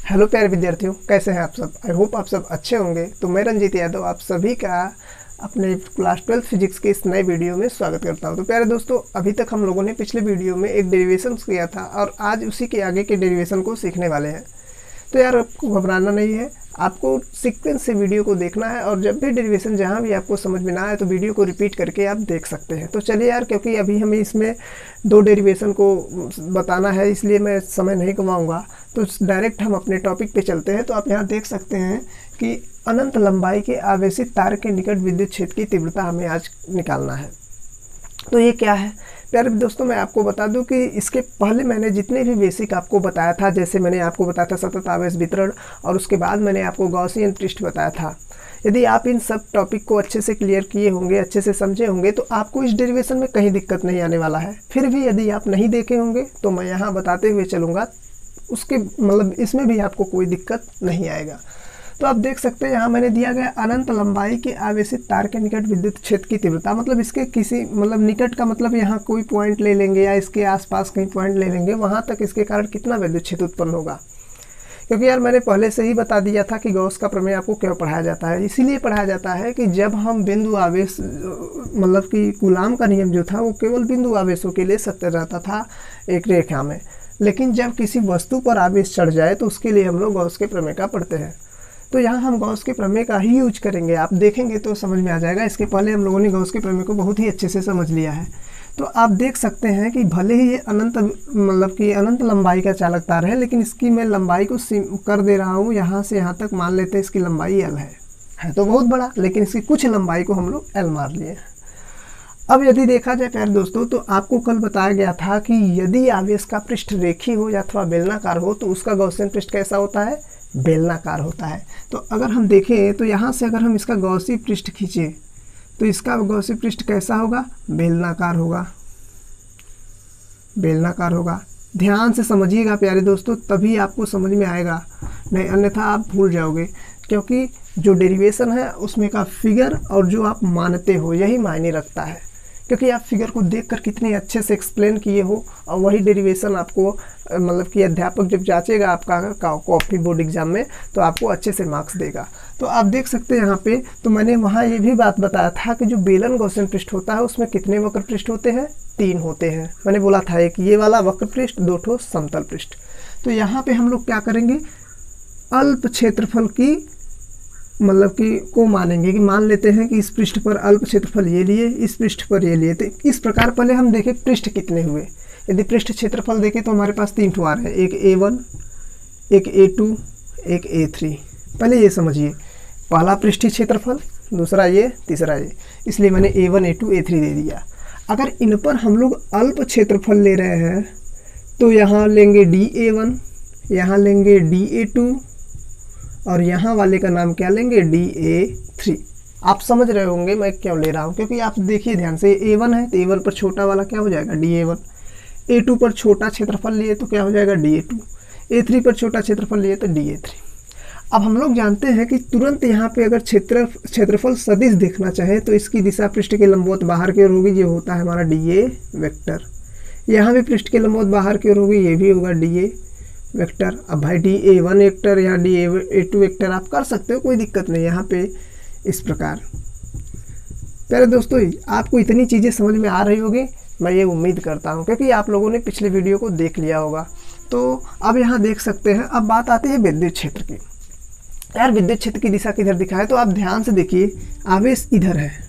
Hello प्यारे विद्यार्थियों, कैसे हैं आप सब। आई होप आप सब अच्छे होंगे। तो मैं रंजीत यादव आप सभी का अपने क्लास 12 फिजिक्स के इस नए वीडियो में स्वागत करता हूं। तो प्यारे दोस्तों, अभी तक हम लोगों ने पिछले वीडियो में एक डेरिवेशन किया था और आज उसी के आगे के डेरिवेशन को सीखने वाले हैं। तो यार आपको घबराना नहीं है, आपको सीक्वेंस से वीडियो को देखना है और जब भी डेरिवेशन जहाँ भी आपको समझ में ना आए तो वीडियो को रिपीट करके आप देख सकते हैं। तो चलिए यार, क्योंकि अभी हमें इसमें दो डेरिवेशन को बताना है इसलिए मैं समय नहीं गंवाऊंगा। तो डायरेक्ट हम अपने टॉपिक पे चलते हैं। तो आप यहाँ देख सकते हैं कि अनंत लंबाई के आवेशित तार के निकट विद्युत क्षेत्र की तीव्रता हमें आज निकालना है। तो ये क्या है प्यारे दोस्तों, मैं आपको बता दूं कि इसके पहले मैंने जितने भी बेसिक आपको बताया था, जैसे मैंने आपको बताया था सतत आवेश वितरण और उसके बाद मैंने आपको गॉसियन पृष्ठ बताया था। यदि आप इन सब टॉपिक को अच्छे से क्लियर किए होंगे, अच्छे से समझे होंगे, तो आपको इस डेरिवेशन में कहीं दिक्कत नहीं आने वाला है। फिर भी यदि आप नहीं देखे होंगे तो मैं यहाँ बताते हुए चलूँगा, उसके मतलब इसमें भी आपको कोई दिक्कत नहीं आएगा। तो आप देख सकते हैं यहाँ मैंने दिया गया अनंत लंबाई के आवेशित तार के निकट विद्युत क्षेत्र की तीव्रता, मतलब इसके किसी मतलब निकट का मतलब यहाँ कोई पॉइंट ले लेंगे या इसके आसपास कहीं पॉइंट ले लेंगे, वहाँ तक इसके कारण कितना विद्युत क्षेत्र उत्पन्न होगा। क्योंकि यार मैंने पहले से ही बता दिया था कि गॉस का प्रमेय आपको क्यों पढ़ाया जाता है। इसीलिए पढ़ाया जाता है कि जब हम बिंदु आवेश मतलब कि कूलाम का नियम जो था वो केवल बिंदु आवेशों के लिए सत्य रहता था एक रेखा में, लेकिन जब किसी वस्तु पर आवेश चढ़ जाए तो उसके लिए हम लोग गॉस के प्रमेय का पढ़ते हैं। तो यहाँ हम गॉस के प्रमेय का ही यूज करेंगे, आप देखेंगे तो समझ में आ जाएगा। इसके पहले हम लोगों ने गॉस के प्रमेय को बहुत ही अच्छे से समझ लिया है। तो आप देख सकते हैं कि भले ही ये अनंत मतलब कि अनंत लंबाई का चालक तार है, लेकिन इसकी मैं लंबाई को कर दे रहा हूँ यहाँ से यहाँ तक। मान लेते हैं इसकी लंबाई एल है तो बहुत बड़ा, लेकिन इसकी कुछ लंबाई को हम लोग एल मार लिए। अब यदि देखा जाए प्यारे दोस्तों, तो आपको कल बताया गया था कि यदि आवेश का पृष्ठ रेखी हो या अथवा बेलनाकार हो तो उसका गॉसियन पृष्ठ कैसा होता है, बेलनाकार होता है। तो अगर हम देखें तो यहाँ से अगर हम इसका गॉसी पृष्ठ खींचे तो इसका गॉसी पृष्ठ कैसा होगा, बेलनाकार होगा, बेलनाकार होगा। ध्यान से समझिएगा प्यारे दोस्तों, तभी आपको समझ में आएगा, नहीं अन्यथा आप भूल जाओगे। क्योंकि जो डेरिवेशन है उसमें का फिगर और जो आप मानते हो यही मायने रखता है। क्योंकि आप फिगर को देखकर कितने अच्छे से एक्सप्लेन किए हो और वही डेरिवेशन आपको मतलब कि अध्यापक जब जांचेगा आपका कॉपी बोर्ड एग्जाम में तो आपको अच्छे से मार्क्स देगा। तो आप देख सकते हैं यहाँ पे, तो मैंने वहाँ ये भी बात बताया था कि जो बेलन गॉसियन पृष्ठ होता है उसमें कितने वक्र पृष्ठ होते हैं, 3 होते हैं। मैंने बोला था एक ये वाला वक्र पृष्ठ, 2 ठो समतल पृष्ठ। तो यहाँ पे हम लोग क्या करेंगे, अल्प क्षेत्रफल की मतलब कि को मानेंगे कि मान लेते हैं कि इस पृष्ठ पर अल्प क्षेत्रफल ये लिए, इस पृष्ठ पर ये लिए। तो इस प्रकार पहले हम देखें पृष्ठ कितने हुए। यदि पृष्ठ क्षेत्रफल देखें तो हमारे पास 3 ठो आ रहे हैं, एक A1, एक A2, एक A3। पहले ये समझिए, पहला पृष्ठीय क्षेत्रफल, दूसरा ये, तीसरा ये, इसलिए मैंने A1, A2, A3 दे दिया। अगर इन पर हम लोग अल्प क्षेत्रफल ले रहे हैं तो यहाँ लेंगे DA1, यहाँ लेंगे DA2 और यहाँ वाले का नाम क्या लेंगे, DA3। आप समझ रहे होंगे मैं क्यों ले रहा हूँ, क्योंकि आप देखिए ध्यान से, A1 है तो A1 पर छोटा वाला क्या हो जाएगा, DA1। A2 पर छोटा क्षेत्रफल लिए तो क्या हो जाएगा, DA2। A3 पर छोटा क्षेत्रफल लिए तो DA3। अब हम लोग जानते हैं कि तुरंत यहाँ पे अगर क्षेत्रफल सदिश देखना चाहे तो इसकी दिशा पृष्ठ के लंबवत बाहर की ओर होगी, ये होता है हमारा DA वेक्टर। यहाँ भी पृष्ठ के लंबवत बाहर की ओर होगी, ये भी होगा DA वेक्टर। अब भाई DA1 वेक्टर या DA2 वेक्टर आप कर सकते हो, कोई दिक्कत नहीं यहाँ पे। इस प्रकार प्यारे दोस्तों आपको इतनी चीज़ें समझ में आ रही होगी, मैं ये उम्मीद करता हूँ, क्योंकि आप लोगों ने पिछले वीडियो को देख लिया होगा। तो अब यहाँ देख सकते हैं, अब बात आती है विद्युत क्षेत्र की। यार विद्युत क्षेत्र की दिशा किधर दिखाए, तो आप ध्यान से देखिए, आवेश इधर है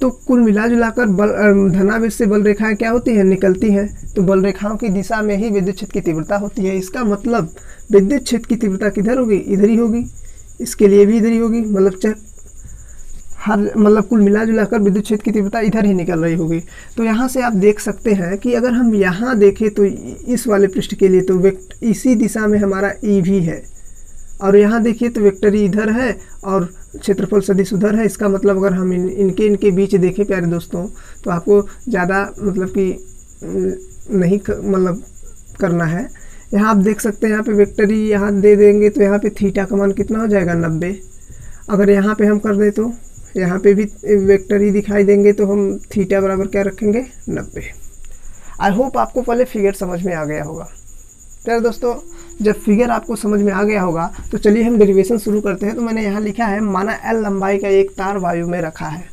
तो कुल मिला जुलाकर बल धनावेश से बल रेखाएं क्या होती हैं, निकलती हैं। तो बल रेखाओं की दिशा में ही विद्युत क्षेत्र की तीव्रता होती है। इसका मतलब विद्युत क्षेत्र की तीव्रता किधर होगी, इधर ही होगी, इसके लिए भी इधर ही होगी। मतलब हर मतलब कुल मिला जुलाकर विद्युत क्षेत्र की तीव्रता इधर ही निकल रही होगी। तो यहाँ से आप देख सकते हैं कि अगर हम यहाँ देखें तो इस वाले पृष्ठ के लिए तो इसी दिशा में हमारा ई भी है, और यहाँ देखिए तो वेक्टर इधर है और क्षेत्रफल सदिश उधर है। इसका मतलब अगर हम इनके बीच देखें प्यारे दोस्तों तो आपको ज़्यादा मतलब कि नहीं मतलब करना है। यहाँ आप देख सकते हैं, यहाँ पे वेक्टर यहाँ दे देंगे तो यहाँ पे थीटा का मान कितना हो जाएगा, 90। अगर यहाँ पे हम कर दें तो यहाँ पे भी वेक्टर ही दिखाई देंगे तो हम थीटा बराबर क्या रखेंगे, 90। आई होप आपको पहले फिगर समझ में आ गया होगा। प्यारे दोस्तों, जब फिगर आपको समझ में आ गया होगा तो चलिए हम डेरिवेशन शुरू करते हैं। तो मैंने यहाँ लिखा है माना L लंबाई का एक तार वायु में रखा है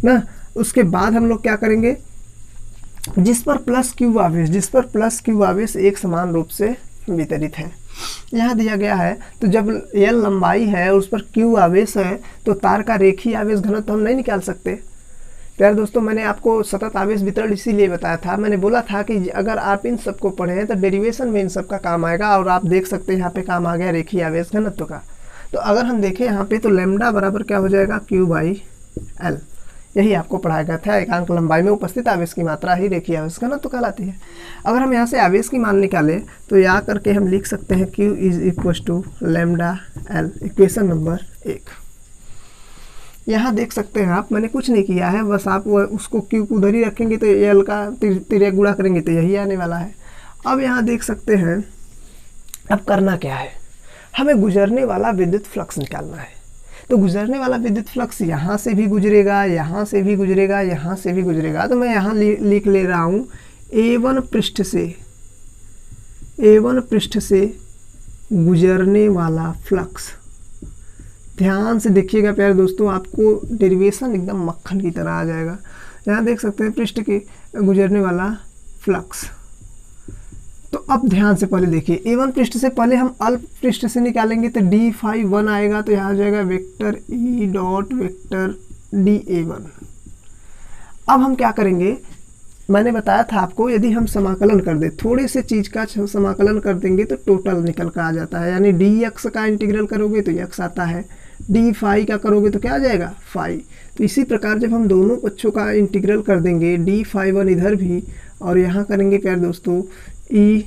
ना। उसके बाद हम लोग क्या करेंगे, जिस पर प्लस क्यू आवेश एक समान रूप से वितरित है, यहाँ दिया गया है। तो जब L लंबाई है और उस पर Q आवेश है तो तार का रेखीय आवेश घनत्व हम नहीं निकाल सकते। प्यारे दोस्तों, मैंने आपको सतत आवेश वितरण इसीलिए बताया था, मैंने बोला था कि अगर आप इन सबको पढ़ें तो डेरिवेशन में इन सब का काम आएगा। और आप देख सकते हैं यहाँ पे काम आ गया रेखीय आवेश घनत्व का। तो अगर हम देखें यहाँ पे तो लैम्डा बराबर क्या हो जाएगा, Q/L। यही आपको पढ़ाया गया था, एकांक लंबाई में उपस्थित आवेश की मात्रा ही रेखीय आवेश घनत्व कहलाती है। अगर हम यहाँ से आवेश की मान निकालें तो यहाँ करके हम लिख सकते हैं Q = λL, इक्वेशन नंबर 1। यहाँ देख सकते हैं आप, मैंने कुछ नहीं किया है, बस आप उसको Q को उधर ही रखेंगे तो L का तिर्यक गुणा करेंगे तो यही आने वाला है। अब यहाँ देख सकते हैं, अब करना क्या है, हमें गुजरने वाला विद्युत फ्लक्स निकालना है। तो गुजरने वाला विद्युत फ्लक्स यहाँ से भी गुजरेगा, यहाँ से भी गुजरेगा, यहाँ से भी गुजरेगा। तो मैं यहाँ लिख ले रहा हूँ A1 पृष्ठ से गुजरने वाला फ्लक्स। ध्यान से देखिएगा प्यारे दोस्तों, आपको डेरिवेशन एकदम मक्खन की तरह आ जाएगा। यहाँ देख सकते हैं पृष्ठ के गुजरने वाला फ्लक्स। तो अब ध्यान से पहले देखिए, A1 पृष्ठ से पहले हम अल्प पृष्ठ से निकालेंगे तो d∅1 आएगा, तो यहाँ आ जाएगा vector E dot vector dA1। अब हम क्या करेंगे, मैंने बताया था आपको, यदि हम समाकलन कर दें, थोड़े से चीज़ का समाकलन कर देंगे तो टोटल निकल कर आ जाता है। यानी dx का इंटीग्रल करोगे तो x आता है, d∅ का करोगे तो क्या आ जाएगा, फाई। तो इसी प्रकार जब हम दोनों पक्षों का इंटीग्रल कर देंगे, d∅1 इधर भी और यहाँ करेंगे प्यारे दोस्तों E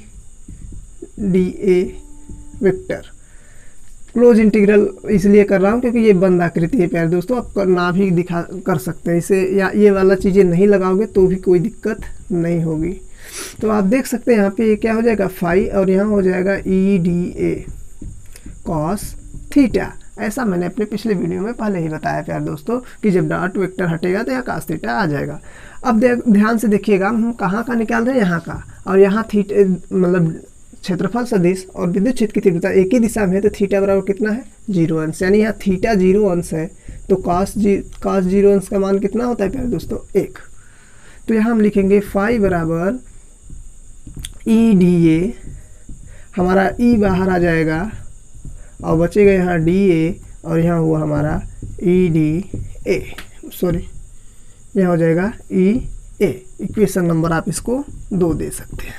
dA vector. Close integral इसलिए कर रहा हूँ क्योंकि ये बंद आकृति है प्यारे दोस्तों, आप ना भी दिखा कर सकते हैं इसे, या ये वाला चीज़ें नहीं लगाओगे तो भी कोई दिक्कत नहीं होगी। तो आप देख सकते हैं यहाँ पे ये क्या हो जाएगा, फाई, और यहाँ हो जाएगा E dA cos थीटा। ऐसा मैंने अपने पिछले वीडियो में पहले ही बताया प्यारे दोस्तों कि जब डॉट वेक्टर हटेगा तो यहाँ cos थीटा आ जाएगा। अब ध्यान से देखिएगा, हम कहाँ का निकाल रहे हैं, यहाँ का, और यहाँ थीटा मतलब क्षेत्रफल सदिश और विद्युत क्षेत्र की तीव्रता एक ही दिशा में है, तो थीटा बराबर कितना है, 0 अंश। यानी यहाँ थीटा 0 अंश है तो cos 0 अंश का मान कितना होता है प्यारे दोस्तों, 1। तो यहाँ हम लिखेंगे फाई बराबर E dA, हमारा E बाहर आ जाएगा और बचेगा यहाँ dA, और यहाँ हुआ हमारा E dA, सॉरी यहाँ हो जाएगा EA। इक्वेशन नंबर आप इसको 2 दे सकते हैं,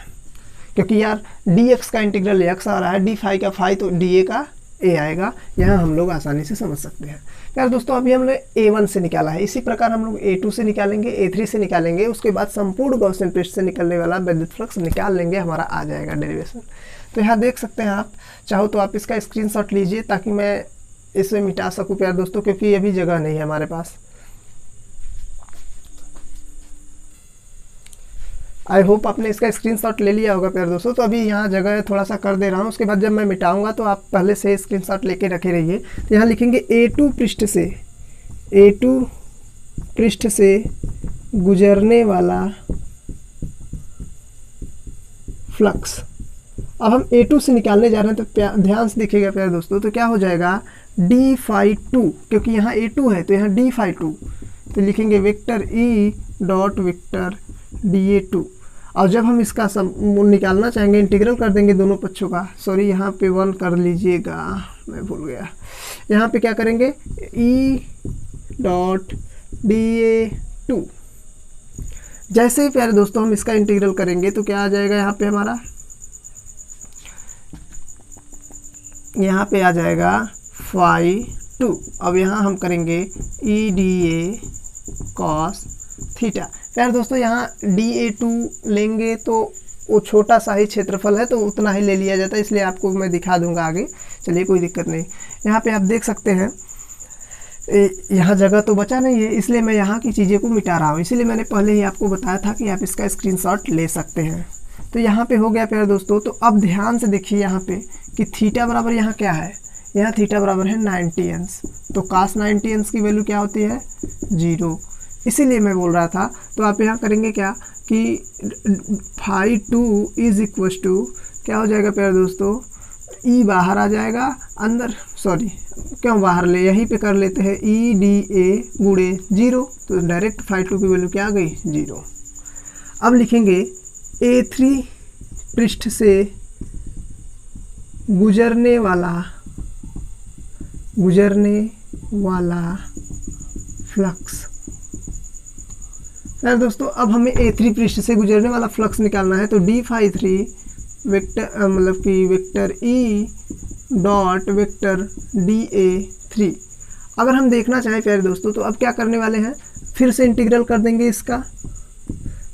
क्योंकि यार dx का इंटीग्रल x आ रहा है, d∅ का फाई तो dA का a आएगा। यहाँ हम लोग आसानी से समझ सकते हैं। यार दोस्तों, अभी हमने A1 से निकाला है, इसी प्रकार हम लोग A2 से निकालेंगे, A3 से निकालेंगे, उसके बाद संपूर्ण गॉसियन पृष्ठ से निकलने वाला विद्युत फ्लक्स निकाल लेंगे, हमारा आ जाएगा डेरिवेशन। तो यहाँ देख सकते हैं आप, चाहो तो आप इसका स्क्रीनशॉट लीजिए ताकि मैं इसे मिटा सकूँ प्यारे दोस्तों, क्योंकि अभी जगह नहीं है हमारे पास। आई होप आपने इसका स्क्रीनशॉट ले लिया होगा प्यारे दोस्तों। तो अभी यहाँ जगह थोड़ा सा कर दे रहा हूँ, उसके बाद जब मैं मिटाऊंगा तो आप पहले से स्क्रीनशॉट लेके रखे रहिए। तो यहाँ लिखेंगे A2 पृष्ठ से गुजरने वाला फ्लक्स। अब हम A2 से निकालने जा रहे हैं, तो ध्यान से देखिएगा प्यारे दोस्तों, तो क्या हो जाएगा d∅2, क्योंकि यहाँ A2 है तो यहाँ d∅2, तो लिखेंगे vector E dot vector dA2। और जब हम इसका निकालना चाहेंगे, इंटीग्रल कर देंगे दोनों पक्षों का, सॉरी यहाँ पे 1 कर लीजिएगा, मैं भूल गया। यहाँ पे क्या करेंगे, E डॉट dA2। जैसे ही प्यारे दोस्तों हम इसका इंटीग्रल करेंगे तो क्या आ जाएगा, यहाँ पे हमारा, यहाँ पे आ जाएगा φ2। अब यहाँ हम करेंगे E dA cos थीटा। प्यारे दोस्तों, यहाँ dA2 लेंगे तो वो छोटा सा ही क्षेत्रफल है तो उतना ही ले लिया जाता है, इसलिए आपको मैं दिखा दूंगा आगे। चलिए कोई दिक्कत नहीं। यहाँ पे आप देख सकते हैं, यहाँ जगह तो बचा नहीं है, इसलिए मैं यहाँ की चीज़ें को मिटा रहा हूँ। इसीलिए मैंने पहले ही आपको बताया था कि आप इसका स्क्रीनशॉट ले सकते हैं। तो यहाँ पे हो गया प्यारे दोस्तों। तो अब ध्यान से देखिए यहाँ पे कि थीटा बराबर यहाँ क्या है, यहाँ थीटा बराबर है 90 अंश। तो cos 90 अंश की वैल्यू क्या होती है, 0। इसीलिए मैं बोल रहा था। तो आप यहाँ करेंगे क्या कि φ2 इज इक्वल टू क्या हो जाएगा प्यारे दोस्तों, ई बाहर आ जाएगा, अंदर सॉरी क्यों बाहर ले, यहीं पे कर लेते हैं, ई डी ए गुणे 0, तो डायरेक्ट φ2 की वैल्यू क्या आ गई 0। अब लिखेंगे A3 पृष्ठ से गुजरने वाला फ्लक्स। यार दोस्तों अब हमें A3 पृष्ठ से गुजरने वाला फ्लक्स निकालना है, तो d φ3 वेक्टर मतलब कि vector E dot vector dA3। अगर हम देखना चाहें प्यारे दोस्तों तो अब क्या करने वाले हैं, फिर से इंटीग्रल कर देंगे इसका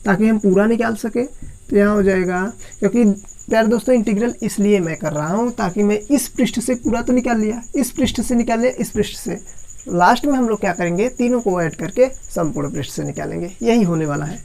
ताकि हम पूरा निकाल सके। तो यहाँ हो जाएगा, क्योंकि प्यारे दोस्तों इंटीग्रल इसलिए मैं कर रहा हूँ ताकि मैं इस पृष्ठ से पूरा तो निकाल लिया, इस पृष्ठ से निकाल लिया, इस पृष्ठ से, लास्ट में हम लोग क्या करेंगे, तीनों को ऐड करके संपूर्ण पृष्ठ से निकालेंगे, यही होने वाला है।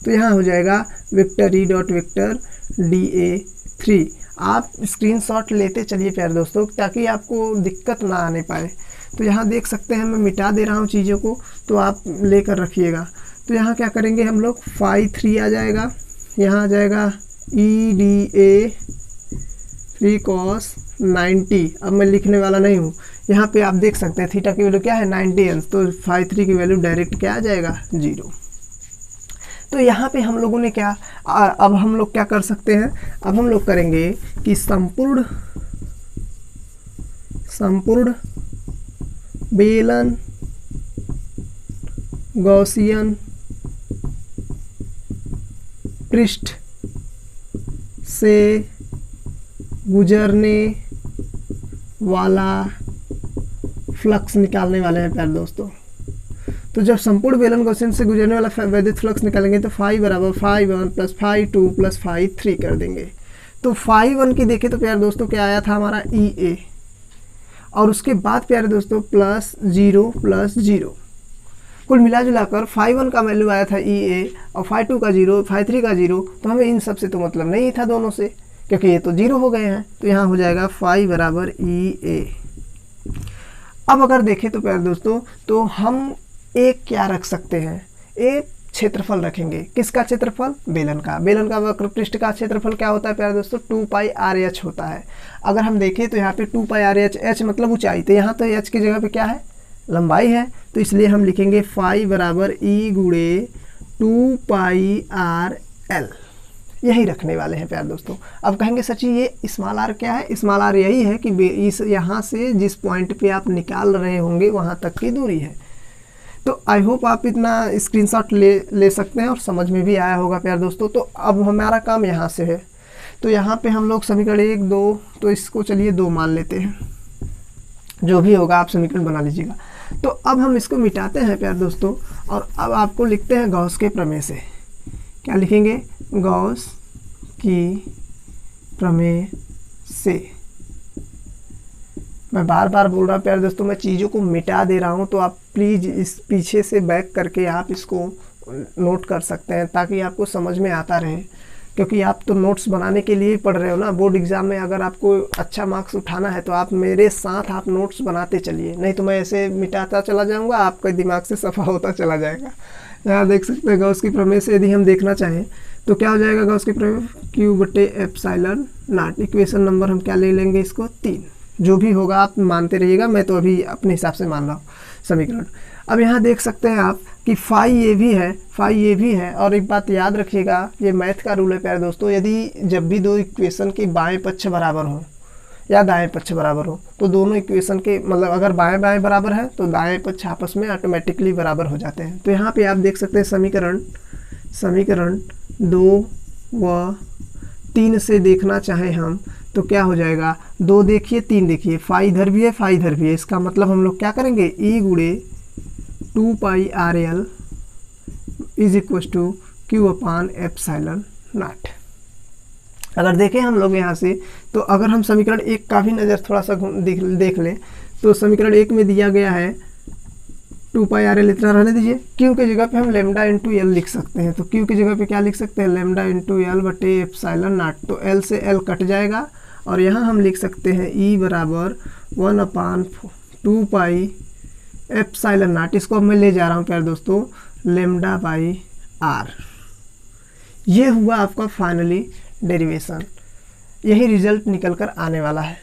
तो यहाँ हो जाएगा vector E dot vector dA3। आप स्क्रीनशॉट लेते चलिए प्यारे दोस्तों ताकि आपको दिक्कत ना आने पाए। तो यहाँ देख सकते हैं मैं मिटा दे रहा हूँ चीज़ों को, तो आप लेकर रखिएगा। तो यहाँ क्या करेंगे हम लोग, φ3 आ जाएगा, यहाँ आ जाएगा EDA3 cos 90। अब मैं लिखने वाला नहीं हूँ, यहाँ पे आप देख सकते हैं थीटा की वैल्यू क्या है 90 अंश, तो φ3 की वैल्यू डायरेक्ट क्या आ जाएगा 0। तो यहाँ पे हम लोगों ने क्या, अब हम लोग क्या कर सकते हैं, अब हम लोग करेंगे कि संपूर्ण बेलन गॉसियन पृष्ठ से गुजरने वाला फ्लक्स निकालने वाले हैं प्यारे दोस्तों। तो जब संपूर्ण बेलन गॉसियन से गुजरने वाला वैद्युत फ्लक्स निकालेंगे तो φ बराबर φ1 प्लस φ2 प्लस φ3 कर देंगे। तो φ1 की देखें तो प्यारे दोस्तों क्या आया था हमारा EA, और उसके बाद प्यारे दोस्तों +0 कुल मिला जुलाकर φ1 का वैल्यू आया था EA और φ2 का 0, φ3 का 0। तो हमें इन सब से तो मतलब नहीं था दोनों से, क्योंकि ये तो 0 हो गए हैं। तो यहाँ हो जाएगा φ बराबर EA। अब अगर देखें तो प्यारे दोस्तों, तो हम एक क्या रख सकते हैं, एक क्षेत्रफल रखेंगे। किसका क्षेत्रफल, बेलन का। बेलन का वक्र पृष्ठ का क्षेत्रफल क्या होता है प्यारे दोस्तों, 2πRH होता है। अगर हम देखें तो यहाँ पे 2πRH, H मतलब ऊंचाई, तो यहाँ तो H की जगह पे क्या है, लंबाई है। तो इसलिए हम लिखेंगे φ बराबर E गुणे 2πRL, यही रखने वाले हैं प्यारे दोस्तों। अब कहेंगे सची ये स्मॉल r क्या है, स्मॉल r यही है कि इस यहाँ से जिस पॉइंट पे आप निकाल रहे होंगे वहाँ तक की दूरी है। तो आई होप आप इतना स्क्रीनशॉट ले सकते हैं और समझ में भी आया होगा प्यारे दोस्तों। तो अब हमारा काम यहाँ से है, तो यहाँ पे हम लोग समीकरण 1 2, तो इसको चलिए 2 मान लेते हैं, जो भी होगा आप समीकरण बना लीजिएगा। तो अब हम इसको मिटाते हैं प्यारे दोस्तों, और अब आपको लिखते हैं गॉस के प्रमेय से। क्या लिखेंगे, गॉस की प्रमेय से। मैं बार बार बोल रहा हूँ प्यारे दोस्तों, मैं चीज़ों को मिटा दे रहा हूँ, तो आप प्लीज़ इस पीछे से बैक करके आप इसको नोट कर सकते हैं ताकि आपको समझ में आता रहे, क्योंकि आप तो नोट्स बनाने के लिए ही पढ़ रहे हो ना। बोर्ड एग्ज़ाम में अगर आपको अच्छा मार्क्स उठाना है तो आप मेरे साथ आप नोट्स बनाते चलिए, नहीं तो मैं ऐसे मिटाता चला जाऊँगा, आपके दिमाग से सफ़ा होता चला जाएगा। यहाँ देख सकते हैं गॉस की प्रमेय से यदि हम देखना चाहें तो क्या हो जाएगा, गॉस की प्रमेय Q/ε0। इक्वेशन नंबर हम क्या ले लेंगे, इसको 3। जो भी होगा आप मानते रहिएगा, मैं तो अभी अपने हिसाब से मान रहा हूँ समीकरण। अब यहाँ देख सकते हैं आप कि φ ये भी है, और एक बात याद रखिएगा, ये मैथ का रूल है प्यारे दोस्तों, यदि जब भी दो इक्वेशन के बाएं पक्ष बराबर हो या दाएं पक्ष बराबर हो, तो दोनों इक्वेशन के मतलब अगर बाएं बाएं बराबर है तो दाएं पक्ष आपस में ऑटोमेटिकली बराबर हो जाते हैं। तो यहाँ पे आप देख सकते हैं समीकरण 2 व 3 से देखना चाहें हम तो क्या हो जाएगा, 2 देखिए 3 देखिए, φ इधर भी है φ इधर भी है। इसका मतलब हम लोग क्या करेंगे, E गुणे 2πRL is equal to Q/ε0। अगर देखें हम लोग यहाँ से, तो अगर हम समीकरण 1 का भी नज़र थोड़ा सा देख लें, तो समीकरण 1 में दिया गया है 2πRL, इतना रहने दीजिए। Q की जगह पे हम λ/L लिख सकते हैं। तो Q की जगह पे क्या लिख सकते हैं, λ/L/ε0। तो L से L कट जाएगा, और यहाँ हम लिख सकते हैं E बराबर 1/2πε0। इसको अब मैं ले जा रहा हूँ प्यारे दोस्तों λ/R। ये हुआ आपका फाइनली डेरिवेशन। यही रिजल्ट निकल कर आने वाला है।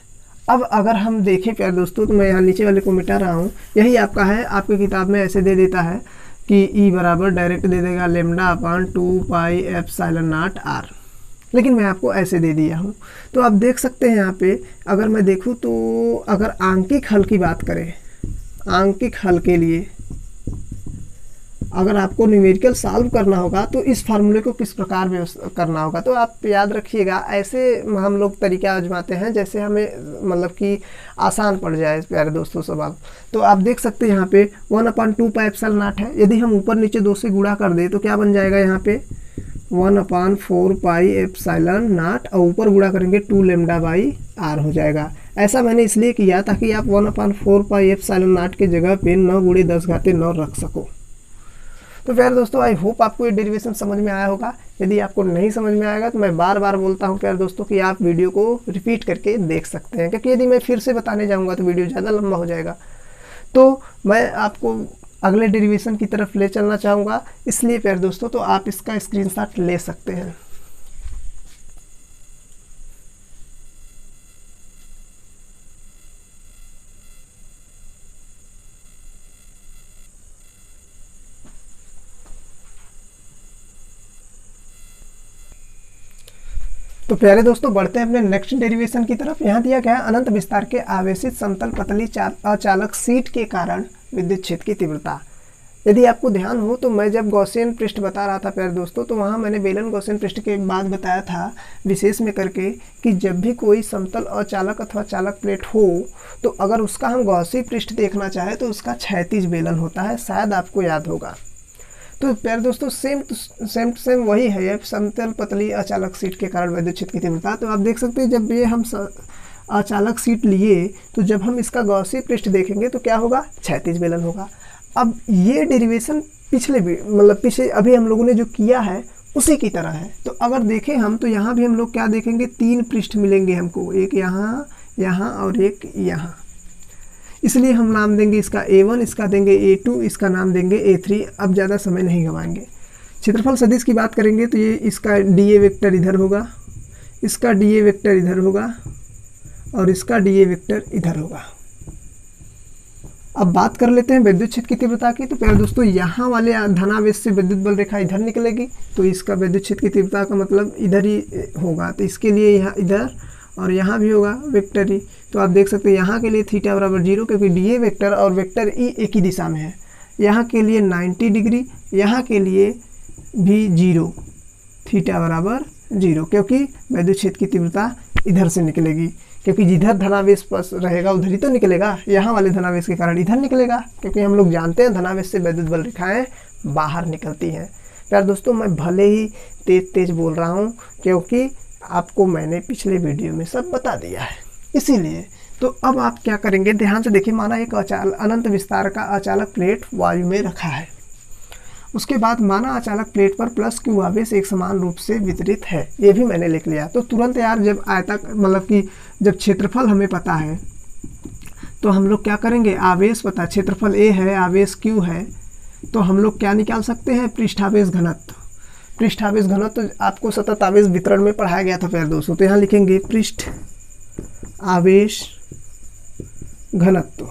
अब अगर हम देखें प्यारे दोस्तों, तो मैं यहाँ नीचे वाले को मिटा रहा हूँ, यही आपका है, आपकी किताब में ऐसे दे देता है कि ई बराबर डायरेक्ट दे देगा lambda upon 2 pi epsilon naught r, लेकिन मैं आपको ऐसे दे दिया हूँ। तो आप देख सकते हैं यहाँ पे अगर मैं देखूँ तो अगर आंकिक हल की बात करें, आंकिक हल के लिए अगर आपको न्यूमेरिकल सॉल्व करना होगा तो इस फार्मूले को किस प्रकार करना होगा, तो आप याद रखिएगा ऐसे हम लोग तरीका आजमाते हैं जैसे हमें मतलब कि आसान पड़ जाए प्यारे दोस्तों सवाल। तो आप देख सकते हैं यहाँ पे 1/2 पाई एप्सिलॉन नॉट है, यदि हम ऊपर नीचे 2 से गुणा कर दें तो क्या बन जाएगा यहाँ पे 1/4 पाई एप्सिलॉन नॉट, और ऊपर गुणा करेंगे 2 लेमडा बाई आर हो जाएगा। ऐसा मैंने इसलिए किया ताकि आप 1/4 पाई एप्सिलॉन नॉट के जगह पे 9×10⁻9 रख सको। तो प्यारे दोस्तों आई होप आपको ये डेरिवेशन समझ में आया होगा। यदि आपको नहीं समझ में आएगा तो मैं बार बार बोलता हूँ प्यारे दोस्तों कि आप वीडियो को रिपीट करके देख सकते हैं, क्योंकि यदि मैं फिर से बताने जाऊँगा तो वीडियो ज़्यादा लंबा हो जाएगा। तो मैं आपको अगले डेरिवेशन की तरफ ले चलना चाहूँगा, इसलिए प्यारे दोस्तों तो आप इसका स्क्रीनशॉट ले सकते हैं। तो प्यारे दोस्तों बढ़ते हैं अपने नेक्स्ट डेरिवेशन की तरफ। यहाँ दिया गया है अनंत विस्तार के आवेशित समतल पतली अचालक सीट के कारण विद्युत क्षेत्र की तीव्रता। यदि आपको ध्यान हो तो मैं जब गॉसियन पृष्ठ बता रहा था प्यारे दोस्तों, तो वहाँ मैंने बेलन गॉसियन पृष्ठ के बाद बताया था विशेष में करके कि जब भी कोई समतल अचालक अथवा चालक प्लेट हो तो अगर उसका हम गॉसी पृष्ठ देखना चाहें तो उसका क्षैतिज बेलन होता है, शायद आपको याद होगा। तो प्यारे दोस्तों सेम वही है समतल पतली अचालक सीट के कारण विद्युत क्षेत्र की तीव्रता। तो आप देख सकते हैं जब ये हम अचालक सीट लिए तो जब हम इसका गॉसी पृष्ठ देखेंगे तो क्या होगा, क्षैतिज बेलन होगा। अब ये डेरिवेशन पिछले अभी हम लोगों ने जो किया है उसी की तरह है। तो अगर देखें हम तो यहाँ भी हम लोग क्या देखेंगे, 3 पृष्ठ मिलेंगे हमको, एक यहाँ, यहाँ और एक यहाँ। इसलिए हम नाम देंगे इसका A1, इसका देंगे A2, इसका नाम देंगे A3। अब ज़्यादा समय नहीं गंवाएंगे। क्षेत्रफल सदिश की बात करेंगे तो ये इसका DA वेक्टर इधर होगा, इसका DA वेक्टर इधर होगा और इसका DA वेक्टर इधर होगा। अब बात कर लेते हैं विद्युत क्षेत्र की तीव्रता की। तो प्यारे दोस्तों यहाँ वाले धनावेश से विद्युत बल रेखा इधर निकलेगी, तो इसका विद्युत क्षेत्र की तीव्रता का मतलब इधर ही होगा। तो इसके लिए यहाँ इधर और यहाँ भी होगा वेक्टर ई। तो आप देख सकते हैं यहाँ के लिए थीटा बराबर 0, क्योंकि DA वेक्टर और वेक्टर ई एक ही दिशा में है। यहाँ के लिए 90 डिग्री, यहाँ के लिए भी 0, थीटा बराबर 0, क्योंकि विद्युत क्षेत्र की तीव्रता इधर से निकलेगी, क्योंकि जिधर धनावेश पास रहेगा उधर ही तो निकलेगा। यहाँ वाले धनावेश के कारण इधर निकलेगा, क्योंकि हम लोग जानते हैं धनावेश से विद्युत बल रेखाएँ बाहर निकलती हैं। प्यारे दोस्तों मैं भले ही तेज बोल रहा हूँ क्योंकि आपको मैंने पिछले वीडियो में सब बता दिया है, इसीलिए। तो अब आप क्या करेंगे, ध्यान से देखिए। माना एक अनंत विस्तार का अचालक प्लेट वायु में रखा है, उसके बाद माना अचालक प्लेट पर प्लस क्यू आवेश एक समान रूप से वितरित है, ये भी मैंने लिख लिया। तो तुरंत यार जब आयतक मतलब कि जब क्षेत्रफल हमें पता है तो हम लोग क्या करेंगे, आवेश पता, क्षेत्रफल A है, आवेश Q है, तो हम लोग क्या निकाल सकते हैं, पृष्ठावेश घनत्व। पृष्ठावेश घनत्व तो आपको सतत आवेश वितरण में पढ़ाया गया था प्यारे दोस्तों। तो यहाँ लिखेंगे पृष्ठ आवेश घनत्व।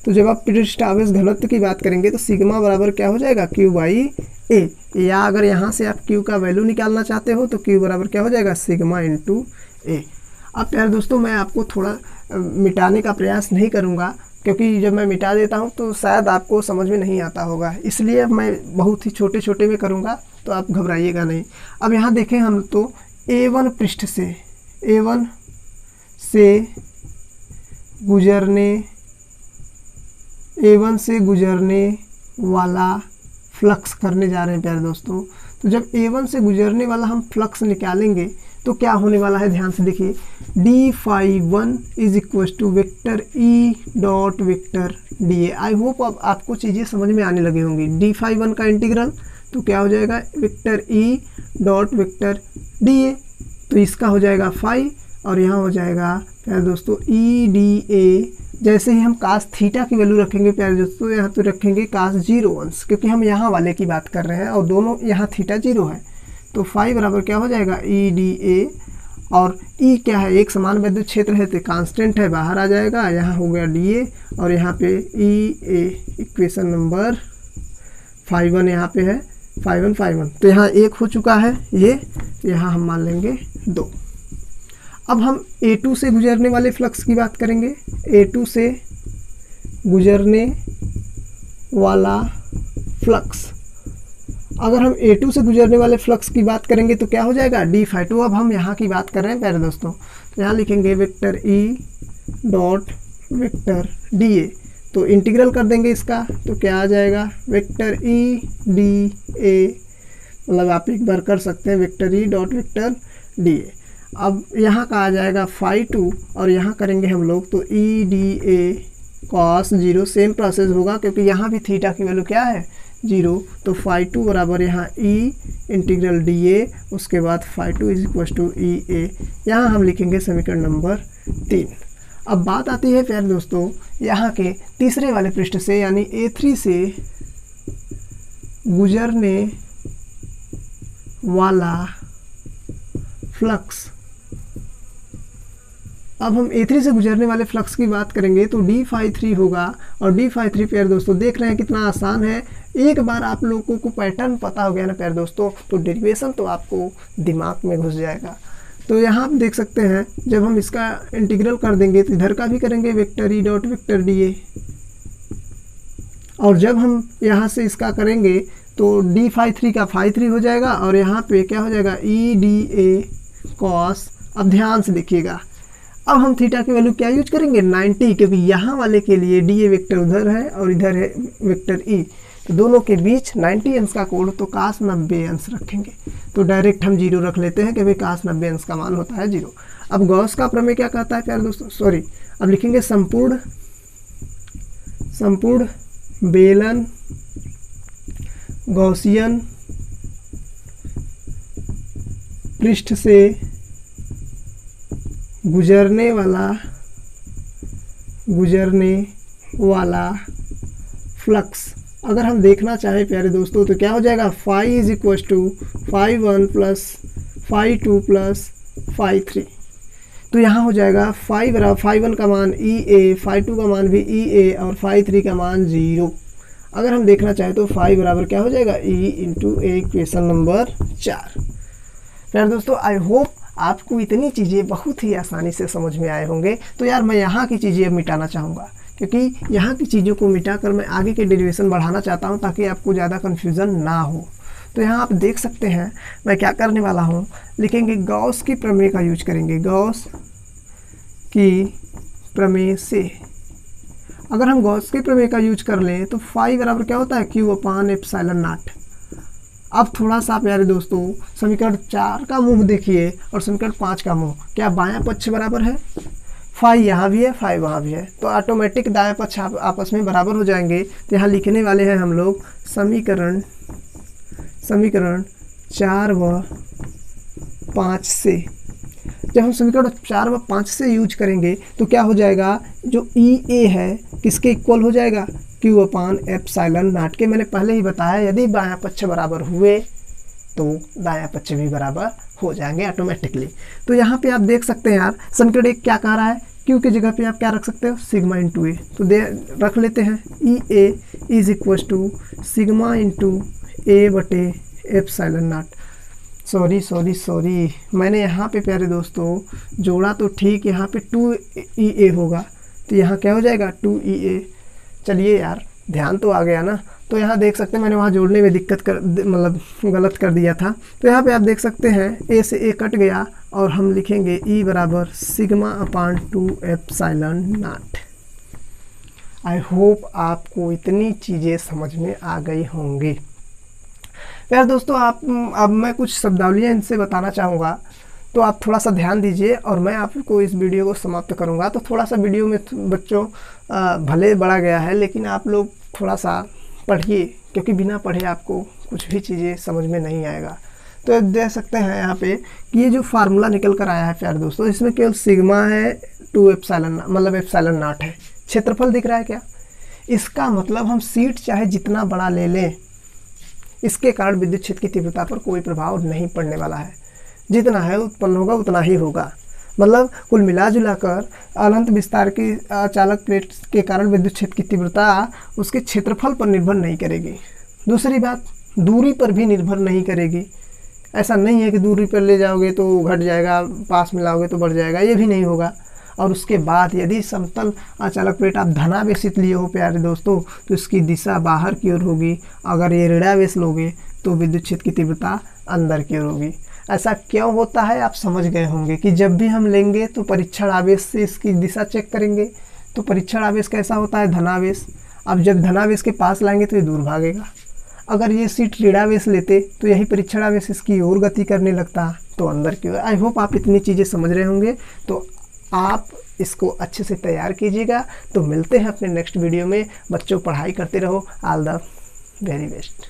तो जब आप पृष्ठ आवेश घनत्व की बात करेंगे तो सिग्मा बराबर क्या हो जाएगा, Q/A, या अगर यहाँ से आप Q का वैल्यू निकालना चाहते हो तो Q बराबर क्या हो जाएगा, सिग्मा × A। अब प्यारे दोस्तों मैं आपको थोड़ा मिटाने का प्रयास नहीं करूँगा, क्योंकि जब मैं मिटा देता हूँ तो शायद आपको समझ में नहीं आता होगा, इसलिए अब मैं बहुत ही छोटे छोटे में करूँगा, तो आप घबराइएगा नहीं। अब यहाँ देखें हम तो A1 पृष्ठ से, A1 से गुजरने वाला फ्लक्स करने जा रहे हैं प्यारे दोस्तों। तो जब A1 से गुजरने वाला हम फ्लक्स निकालेंगे तो क्या होने वाला है, ध्यान से देखिए, d∅1 = vector E dot vector dA। I hope अब आपको चीज़ें समझ में आने लगी होंगी। d∅1 का इंटीग्रल तो क्या हो जाएगा, vector E dot vector dA, तो इसका हो जाएगा फाई और यहाँ हो जाएगा प्यारे दोस्तों EdA। जैसे ही हम कास थीटा की वैल्यू रखेंगे प्यारे दोस्तों, यहाँ तो रखेंगे कास 0 अंश, क्योंकि हम यहाँ वाले की बात कर रहे हैं और दोनों यहाँ थीटा 0 है। तो फाई बराबर क्या हो जाएगा, EdA, और ई क्या है, एक समान विद्युत क्षेत्र है तो कांस्टेंट है, बाहर आ जाएगा। यहाँ हो गया डी ए और यहाँ पे ई ए, इक्वेशन नंबर 5 यहाँ पे है 5 तो यहाँ 1 हो चुका है ये, यहाँ हम मान लेंगे 2। अब हम A2 से गुजरने वाले फ्लक्स की बात करेंगे। A2 से गुजरने वाला फ्लक्स, अगर हम A2 से गुजरने वाले फ्लक्स की बात करेंगे तो क्या हो जाएगा डी फाई टू। अब हम यहाँ की बात कर रहे हैं प्यारे दोस्तों, तो यहाँ लिखेंगे vector E dot vector D A, तो इंटीग्रल कर देंगे इसका तो क्या आ जाएगा वेक्टर ई डी ए, मतलब आप एक बार कर सकते हैं vector E dot vector D A. अब यहाँ का आ जाएगा फाई टू और यहाँ करेंगे हम लोग तो E D A cos 0, same process होगा क्योंकि यहाँ भी थीटा की वैल्यू क्या है 0, तो फाई टू बराबर यहाँ ई इंटीग्रल डी ए, उसके बाद phi two is equal to E A. यहाँ हम लिखेंगे समीकरण नंबर 3। अब बात आती है प्यारे दोस्तों यहाँ के तीसरे वाले पृष्ठ से, यानी A3 से गुजरने वाला फ्लक्स। अब हम A3 से गुजरने वाले फ्लक्स की बात करेंगे तो डी फाई 3 होगा, और डी फाई 3 प्यारे दोस्तों देख रहे हैं कितना आसान है। एक बार आप लोगों को पैटर्न पता हो गया ना प्यारे दोस्तों, तो डेरिवेशन तो आपको दिमाग में घुस जाएगा। तो यहाँ आप देख सकते हैं जब हम इसका इंटीग्रल कर देंगे तो इधर का भी करेंगे vector E dot vector D A, और जब हम यहाँ से इसका करेंगे तो डी फाई 3 का फाई 3 हो जाएगा, और यहाँ पे क्या हो जाएगा ई डी ए कॉस। अब ध्यान से देखिएगा, अब हम थीटा की वैल्यू क्या यूज करेंगे 90, क्योंकि यहाँ वाले के लिए डी ए वेक्टर उधर है और इधर है वेक्टर ई, तो दोनों के बीच 90 अंश का कोण, तो काश 90 अंश रखेंगे। तो डायरेक्ट हम 0 रख लेते हैं क्योंकि काश 90 अंश का मान होता है 0। अब गॉस का प्रमेय क्या कहता है प्यारे दोस्तों, सॉरी अब लिखेंगे संपूर्ण बेलन गॉसियन पृष्ठ से गुजरने वाला फ्लक्स। अगर हम देखना चाहें प्यारे दोस्तों तो क्या हो जाएगा phi is equal to phi 1 plus phi 2 plus phi 3। तो यहाँ हो जाएगा फाई बराबर फाई 1 का मान ई ए, फाई 2 का मान भी ई ए, और फाई 3 का मान 0। अगर हम देखना चाहें तो फाई बराबर क्या हो जाएगा ई इंटू ए, इक्वेशन नंबर 4। प्यारे दोस्तों आई होप आपको इतनी चीज़ें बहुत ही आसानी से समझ में आए होंगे। तो यार मैं यहाँ की चीज़ें अब मिटाना चाहूँगा, क्योंकि यहाँ की चीज़ों को मिटाकर मैं आगे के डेरिवेशन बढ़ाना चाहता हूँ ताकि आपको ज़्यादा कन्फ्यूज़न ना हो। तो यहाँ आप देख सकते हैं मैं क्या करने वाला हूँ, लिखेंगे गॉस की प्रमेय का यूज करेंगे। गॉस की प्रमेय से अगर हम गॉस के प्रमेय का यूज कर लें तो फाई बराबर क्या होता है क्यू अपान एप्सिलॉन नॉट। अब थोड़ा सा प्यारे दोस्तों समीकरण 4 का मुंह देखिए और समीकरण 5 का मुंह, क्या बायां पक्ष बराबर है, फाई यहाँ भी है फाई वहाँ भी है, तो ऑटोमेटिक दायां पक्ष आपस में बराबर हो जाएंगे। तो यहाँ लिखने वाले हैं हम लोग समीकरण 4 व 5 से। जब हम समीकरण 4 व 5 से यूज करेंगे तो क्या हो जाएगा, जो ई ए है किसके इक्वल हो जाएगा क्यू अपान एप्सिलॉन नॉट के। मैंने पहले ही बताया यदि बायां पक्ष बराबर हुए तो दायां पक्ष भी बराबर हो जाएंगे ऑटोमेटिकली। तो यहाँ पे आप देख सकते हैं यार समीकरण 1 क्या कह रहा है, क्यू की जगह पे आप क्या रख सकते हो सिग्मा इंटू ए, तो रख लेते हैं E A is equal to sigma into A बटे एप्सिलॉन नॉट। सॉरी मैंने यहाँ पे प्यारे दोस्तों जोड़ा तो ठीक, यहाँ पे 2EA होगा तो यहाँ क्या हो जाएगा 2EA। चलिए यार ध्यान तो आ गया ना। तो यहाँ देख सकते हैं मैंने वहाँ जोड़ने में मतलब गलत कर दिया था। तो यहाँ पे आप देख सकते हैं ए से ए कट गया और हम लिखेंगे ई बराबर sigma upon 2 epsilon not. I hope आपको इतनी चीज़ें समझ में आ गई होंगी। यार दोस्तों अब मैं कुछ शब्दावलियाँ इनसे बताना चाहूँगा, तो आप थोड़ा सा ध्यान दीजिए और मैं आपको इस वीडियो को समाप्त करूँगा। तो थोड़ा सा वीडियो में बच्चों भले बड़ा गया है लेकिन आप लोग थोड़ा सा पढ़िए, क्योंकि बिना पढ़े आपको कुछ भी चीज़ें समझ में नहीं आएगा। तो देख सकते हैं यहाँ पे कि ये जो फार्मूला निकल कर आया है प्यारे दोस्तों, इसमें केवल सिग्मा है 2 एप्सिलॉन मतलब एप्सिलॉन नॉट है। क्षेत्रफल दिख रहा है क्या, इसका मतलब हम सीट चाहे जितना बड़ा ले लें इसके कारण विद्युत क्षेत्र की तीव्रता पर कोई प्रभाव नहीं पड़ने वाला है। जितना है उत्पन्न होगा उतना ही होगा। मतलब कुल मिला जुला कर अनंत विस्तार की अचालक प्लेट के कारण विद्युत क्षेत्र की तीव्रता उसके क्षेत्रफल पर निर्भर नहीं करेगी। दूसरी बात, दूरी पर भी निर्भर नहीं करेगी। ऐसा नहीं है कि दूरी पर ले जाओगे तो घट जाएगा, पास में लाओगे तो बढ़ जाएगा, ये भी नहीं होगा। और उसके बाद यदि समतल अचालक प्लेट आप धनावेशित लिए हो प्यारे दोस्तों, तो इसकी दिशा बाहर की ओर होगी। अगर ये ऋणावेश लोगे तो विद्युत क्षेत्र की तीव्रता अंदर की ओर होगी। ऐसा क्यों होता है आप समझ गए होंगे कि जब भी हम लेंगे तो परीक्षण आवेश से इसकी दिशा चेक करेंगे। तो परीक्षण आवेश कैसा होता है? धनावेश। अब जब धनावेश के पास लाएंगे तो ये दूर भागेगा। अगर ये सीट ऋणावेश लेते तो यही परीक्षण आवेश इसकी ओर गति करने लगता, तो अंदर की ओर। आई होप आप इतनी चीज़ें समझ रहे होंगे। तो आप इसको अच्छे से तैयार कीजिएगा। तो मिलते हैं अपने नेक्स्ट वीडियो में। बच्चों पढ़ाई करते रहो। All the very best.